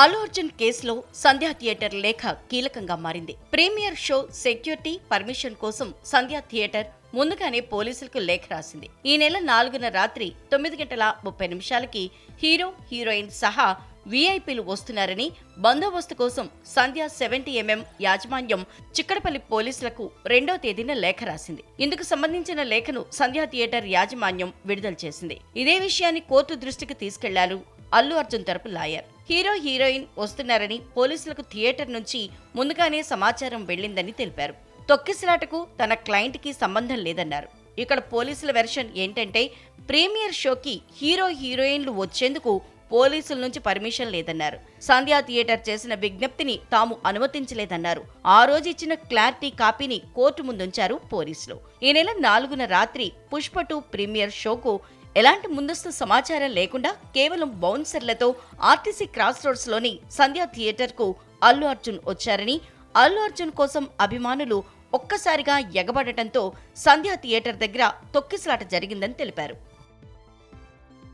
అల్లు అర్జున్ కేసులో సంధ్యా థియేటర్ లేఖ కీలకంగా మారింది. ప్రీమియర్ షో సెక్యూరిటీ పర్మిషన్ కోసం సంధ్యా థియేటర్ ముందుగానే పోలీసులకు లేఖ రాసింది. ఈ నెల 4న రాత్రి 9:30 హీరో హీరోయిన్ సహా వీఐపీలు వస్తున్నారని, బందోబస్తు కోసం సంధ్యా 70mm యాజమాన్యం చిక్కడపల్లి పోలీసులకు 2వ తేదీన లేఖ రాసింది. ఇందుకు సంబంధించిన లేఖను సంధ్యా థియేటర్ యాజమాన్యం విడుదల చేసింది. ఇదే విషయాన్ని కోర్టు దృష్టికి తీసుకెళ్లారు అల్లు అర్జున్ తరపు లాయర్. హీరో హీరోయిన్ వస్తున్నారని పోలీసులకు థియేటర్ నుంచి ముందుగానే సమాచారం వెళ్లిందని తెలిపారు. తొక్కిసలాటకు తన క్లయింట్ కి సంబంధం లేదన్నారు. ఇక్కడ పోలీసుల వెర్షన్ ఏంటంటే, ప్రీమియర్ షోకి హీరో హీరోయిన్లు వచ్చేందుకు పోలీసుల నుంచి పర్మిషన్ లేదన్నారు. సంధ్యా థియేటర్ చేసిన విజ్ఞప్తిని తాము అనుమతించలేదన్నారు. ఆ రోజు ఇచ్చిన క్లారిటీ కాపీని కోర్టు ముందుంచారు పోలీసులు. ఈ నెల 4న రాత్రి పుష్ప 2 ప్రీమియర్ షోకు ఎలాంటి ముందస్తు సమాచారం లేకుండా కేవలం బౌన్సర్లతో ఆర్టీసీ క్రాస్ రోడ్స్ లోని సంధ్యా థియేటర్ కు అల్లు అర్జున్ వచ్చారని, అల్లు అర్జున్ కోసం అభిమానులు ఒక్కసారిగా ఎగబడటంతో సంధ్యా థియేటర్ దగ్గర తొక్కిసలాట జరిగిందని తెలిపారు.